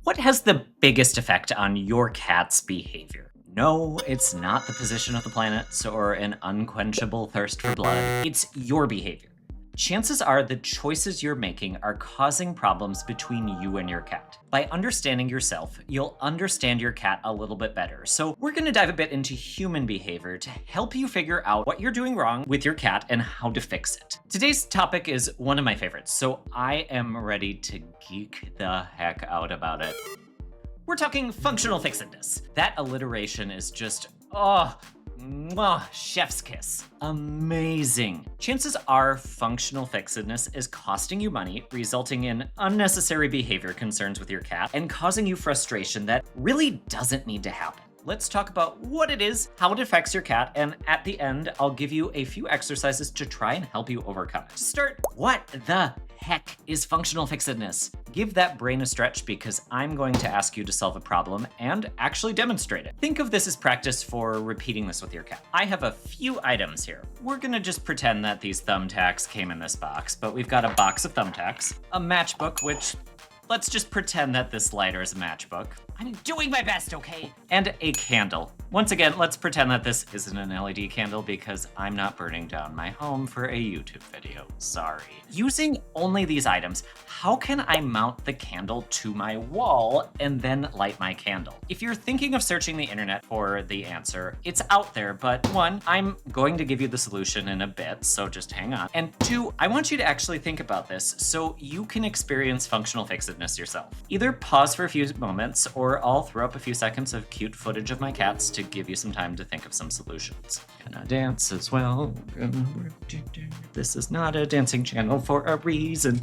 What has the biggest effect on your cat's behavior? No, it's not the position of the planets or an unquenchable thirst for blood. It's your behavior. Chances are the choices you're making are causing problems between you and your cat. By understanding yourself, you'll understand your cat a little bit better. So we're gonna dive a bit into human behavior to help you figure out what you're doing wrong with your cat and how to fix it. Today's topic is one of my favorites, so I am ready to geek the heck out about it. We're talking functional fixedness. That alliteration is just, chef's kiss. Amazing. Chances are functional fixedness is costing you money, resulting in unnecessary behavior concerns with your cat, and causing you frustration that really doesn't need to happen. Let's talk about what it is, how it affects your cat, and at the end, I'll give you a few exercises to try and help you overcome it. To start, what the heck is functional fixedness? Give that brain a stretch because I'm going to ask you to solve a problem and actually demonstrate it. Think of this as practice for repeating this with your cat. I have a few items here. We're gonna just pretend that these thumbtacks came in this box, but we've got a box of thumbtacks, a matchbook, which let's just pretend that this lighter is a matchbook. I'm doing my best, okay? And a candle. Once again, let's pretend that this isn't an LED candle because I'm not burning down my home for a YouTube video. Sorry. Using only these items, how can I mount the candle to my wall and then light my candle? If you're thinking of searching the internet for the answer, it's out there, but one, I'm going to give you the solution in a bit, so just hang on. And two, I want you to actually think about this so you can experience functional fixedness yourself. Either pause for a few moments or I'll throw up a few seconds of cute footage of my cats to give you some time to think of some solutions. Gonna dance as well. This is not a dancing channel for a reason.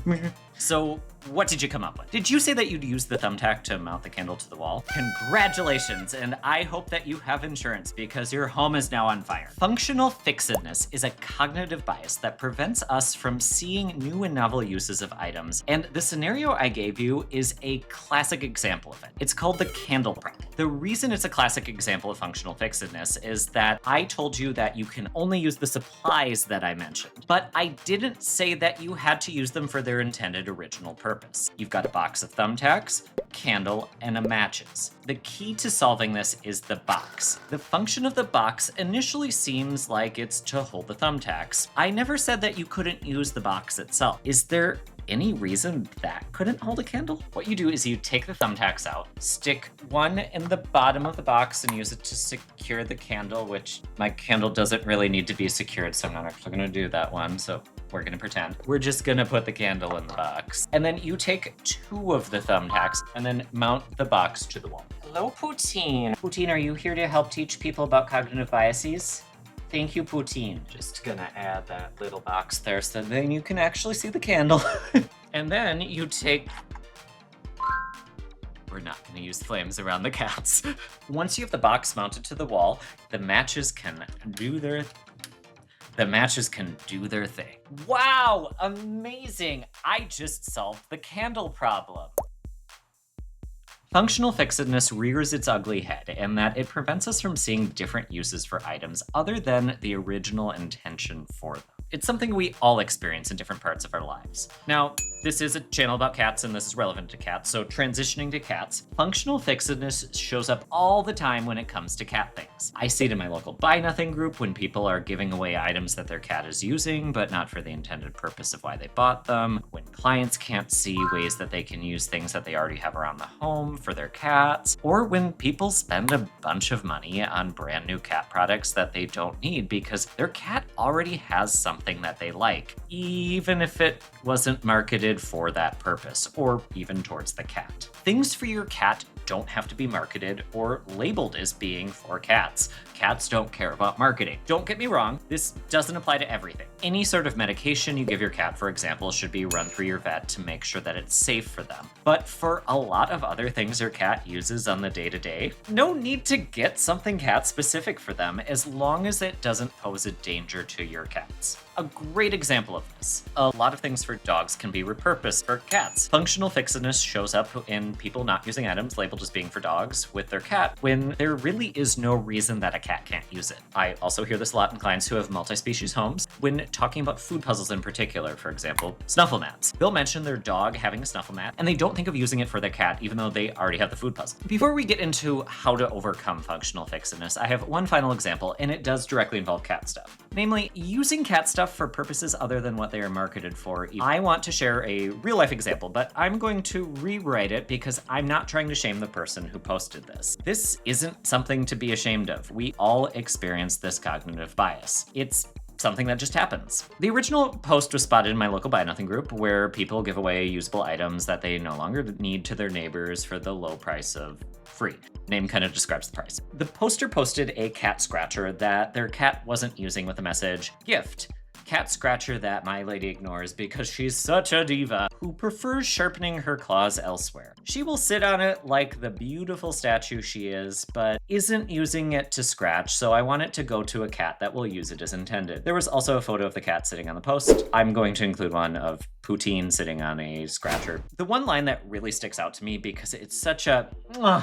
So, what did you come up with? Did you say that you'd use the thumbtack to mount the candle to the wall? Congratulations, and I hope that you have insurance because your home is now on fire. Functional fixedness is a cognitive bias that prevents us from seeing new and novel uses of items, and the scenario I gave you is a classic example of it. It's called the candle problem. The reason it's a classic example of functional fixedness is that I told you that you can only use the supplies that I mentioned, but I didn't say that you had to use them for their intended original purpose. You've got a box of thumbtacks, candle, and a matches. The key to solving this is the box. The function of the box initially seems like it's to hold the thumbtacks. I never said that you couldn't use the box itself. Is there any reason that couldn't hold a candle? What you do is you take the thumbtacks out, stick one in the bottom of the box and use it to secure the candle, which my candle doesn't really need to be secured, so I'm not actually gonna do that one, so we're gonna pretend. We're just gonna put the candle in the box. And then you take two of the thumbtacks and then mount the box to the wall. Hello, Poutine. Poutine, are you here to help teach people about cognitive biases? Thank you, Poutine. Just gonna add that little box there so then you can actually see the candle. And then you take... We're not gonna use flames around the cats. Once you have the box mounted to the wall, the matches can do their thing. Wow, amazing! I just solved the candle problem. Functional fixedness rears its ugly head in that it prevents us from seeing different uses for items other than the original intention for them. It's something we all experience in different parts of our lives. Now, this is a channel about cats and this is relevant to cats, so transitioning to cats, functional fixedness shows up all the time when it comes to cat things. I see it in my local Buy Nothing group when people are giving away items that their cat is using, but not for the intended purpose of why they bought them, when clients can't see ways that they can use things that they already have around the home for their cats, or when people spend a bunch of money on brand new cat products that they don't need because their cat already has something that they like, even if it wasn't marketed for that purpose, or even towards the cat. Things for your cat don't have to be marketed or labeled as being for cats. Cats don't care about marketing. Don't get me wrong, this doesn't apply to everything. Any sort of medication you give your cat, for example, should be run through your vet to make sure that it's safe for them. But for a lot of other things your cat uses on the day-to-day, no need to get something cat-specific for them as long as it doesn't pose a danger to your cats. A great example of this. A lot of things for dogs can be repurposed for cats. Functional fixedness shows up in people not using items labeled as being for dogs with their cat when there really is no reason that a cat can't use it. I also hear this a lot in clients who have multi-species homes. When talking about food puzzles in particular, for example, snuffle mats. They'll mention their dog having a snuffle mat, and they don't think of using it for their cat, even though they already have the food puzzle. Before we get into how to overcome functional fixedness, I have one final example, and it does directly involve cat stuff. Namely, using cat stuff for purposes other than what they are marketed for. I want to share a real-life example, but I'm going to rewrite it because I'm not trying to shame the person who posted this. This isn't something to be ashamed of. We all experience this cognitive bias. It's something that just happens. The original post was spotted in my local Buy Nothing group where people give away usable items that they no longer need to their neighbors for the low price of free. Name kind of describes the price. The poster posted a cat scratcher that their cat wasn't using with the message, gift. Cat scratcher that my lady ignores because she's such a diva who prefers sharpening her claws elsewhere. She will sit on it like the beautiful statue she is, but isn't using it to scratch, so I want it to go to a cat that will use it as intended. There was also a photo of the cat sitting on the post. I'm going to include one of Poutine sitting on a scratcher. The one line that really sticks out to me because it's such a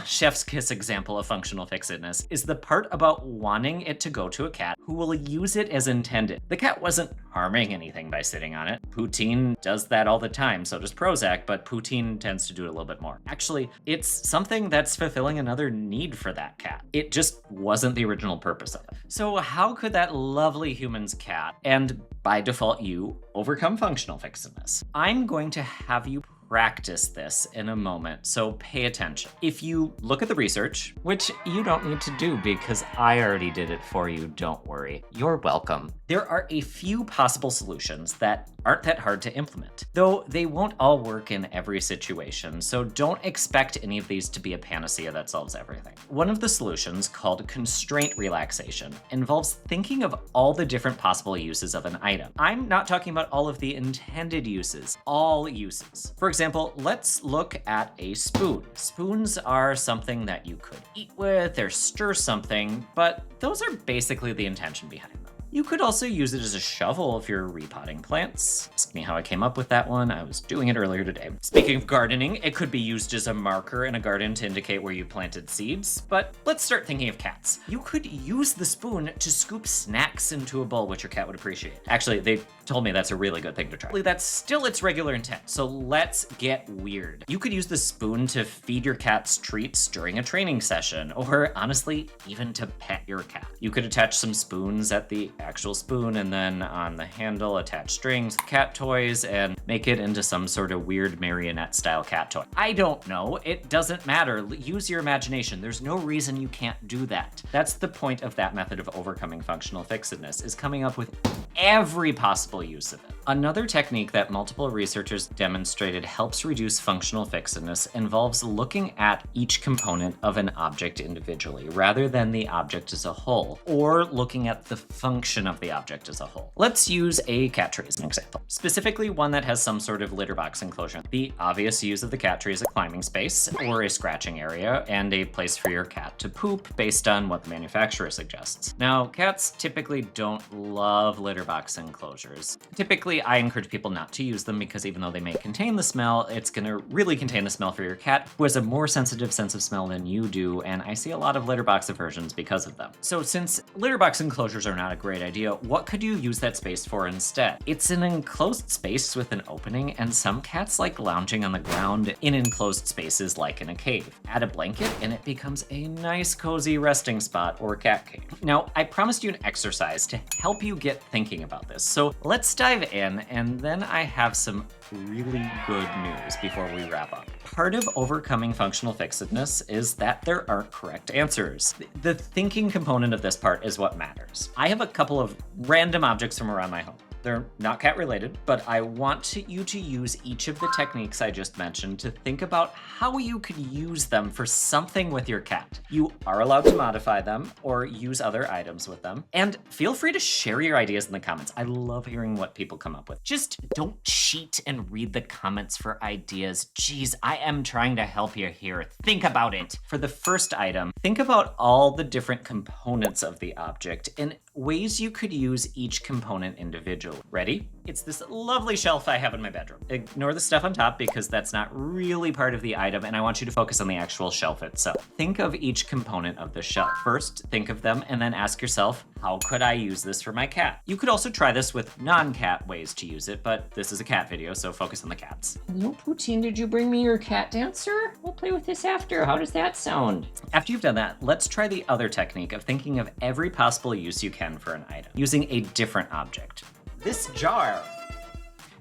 chef's kiss example of functional fixedness is the part about wanting it to go to a cat who will use it as intended. The cat wasn't harming anything by sitting on it. Poutine does that all the time, so does Prozac, but Poutine tends to do it a little bit more. Actually, it's something that's fulfilling another need for that cat. It just wasn't the original purpose of it. So how could that lovely human's cat, and by default you, overcome functional fixedness? I'm going to have you practice this in a moment, so pay attention. If you look at the research, which you don't need to do because I already did it for you, don't worry. You're welcome. There are a few possible solutions that aren't that hard to implement, though they won't all work in every situation, so don't expect any of these to be a panacea that solves everything. One of the solutions, called constraint relaxation, involves thinking of all the different possible uses of an item. I'm not talking about all of the intended uses, all uses. For example, let's look at a spoon. Spoons are something that you could eat with or stir something, but those are basically the intention behind them. You could also use it as a shovel if you're repotting plants. Ask me how I came up with that one. I was doing it earlier today. Speaking of gardening, it could be used as a marker in a garden to indicate where you planted seeds. But let's start thinking of cats. You could use the spoon to scoop snacks into a bowl, which your cat would appreciate. Actually, they told me that's a really good thing to try. That's still its regular intent, so let's get weird. You could use the spoon to feed your cat's treats during a training session, or honestly, even to pet your cat. You could attach some spoons at the actual spoon and then on the handle attach strings, cat toys, and make it into some sort of weird marionette style cat toy. I don't know, it doesn't matter. Use your imagination. There's no reason you can't do that. That's the point of that method of overcoming functional fixedness, is coming up with every possible use of it. Another technique that multiple researchers demonstrated helps reduce functional fixedness involves looking at each component of an object individually rather than the object as a whole, or looking at the function of the object as a whole. Let's use a cat tree as an example, specifically one that has some sort of litter box enclosure. The obvious use of the cat tree is a climbing space or a scratching area and a place for your cat to poop based on what the manufacturer suggests. Now, cats typically don't love litter box enclosures. Typically, I encourage people not to use them because even though they may contain the smell, it's gonna really contain the smell for your cat, who has a more sensitive sense of smell than you do, and I see a lot of litter box aversions because of them. So since litter box enclosures are not a great idea, what could you use that space for instead? It's an enclosed space with an opening, and some cats like lounging on the ground in enclosed spaces like in a cave. Add a blanket and it becomes a nice cozy resting spot or cat cave. Now, I promised you an exercise to help you get thinking about this, so let's dive in, and then I have some really good news before we wrap up. Part of overcoming functional fixedness is that there aren't correct answers. The thinking component of this part is what matters. I have a couple of random objects from around my home. They're not cat related, but I want you to use each of the techniques I just mentioned to think about how you could use them for something with your cat. You are allowed to modify them or use other items with them. And feel free to share your ideas in the comments. I love hearing what people come up with. Just don't cheat and read the comments for ideas. Geez, I am trying to help you here. Think about it. For the first item, think about all the different components of the object and ways you could use each component individually. Ready? It's this lovely shelf I have in my bedroom. Ignore the stuff on top because that's not really part of the item, and I want you to focus on the actual shelf itself. Think of each component of the shelf. First, think of them and then ask yourself, how could I use this for my cat? You could also try this with non-cat ways to use it, but this is a cat video, so focus on the cats. Hello, Poutine, did you bring me your cat dancer? We'll play with this after. How does that sound? After you've done that, let's try the other technique of thinking of every possible use you can for an item, using a different object. This jar.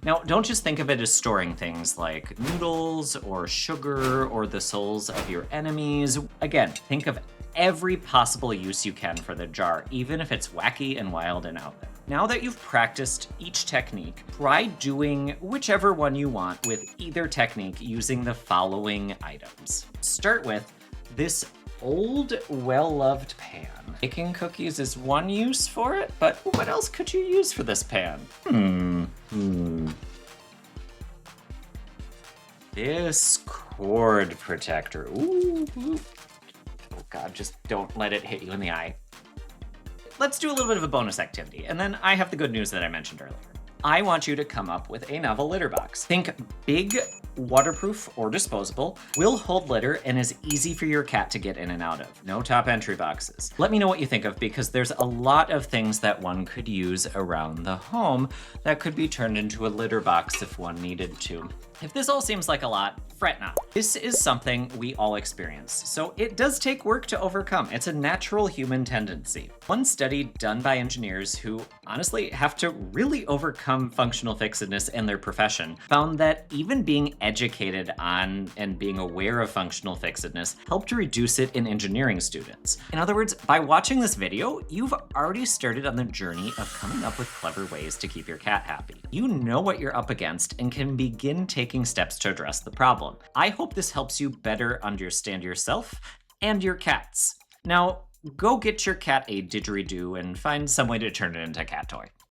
Now, don't just think of it as storing things like noodles or sugar or the souls of your enemies. Again, think of every possible use you can for the jar, even if it's wacky and wild and out there. Now that you've practiced each technique, try doing whichever one you want with either technique using the following items. Start with this old, well-loved pan. Baking cookies is one use for it, but what else could you use for this pan? This cord protector. Ooh. Oh God, just don't let it hit you in the eye. Let's do a little bit of a bonus activity, and then I have the good news that I mentioned earlier. I want you to come up with a novel litter box. Think big, waterproof, or disposable, will hold litter and is easy for your cat to get in and out of. No top entry boxes. Let me know what you think of, because there's a lot of things that one could use around the home that could be turned into a litter box if one needed to. If this all seems like a lot, fret not. This is something we all experience, so it does take work to overcome. It's a natural human tendency. One study done by engineers who honestly have to really overcome functional fixedness in their profession found that even being educated on and being aware of functional fixedness helped to reduce it in engineering students. In other words, by watching this video, you've already started on the journey of coming up with clever ways to keep your cat happy. You know what you're up against and can begin taking steps to address the problem. I hope this helps you better understand yourself and your cats. Now, go get your cat a didgeridoo and find some way to turn it into a cat toy.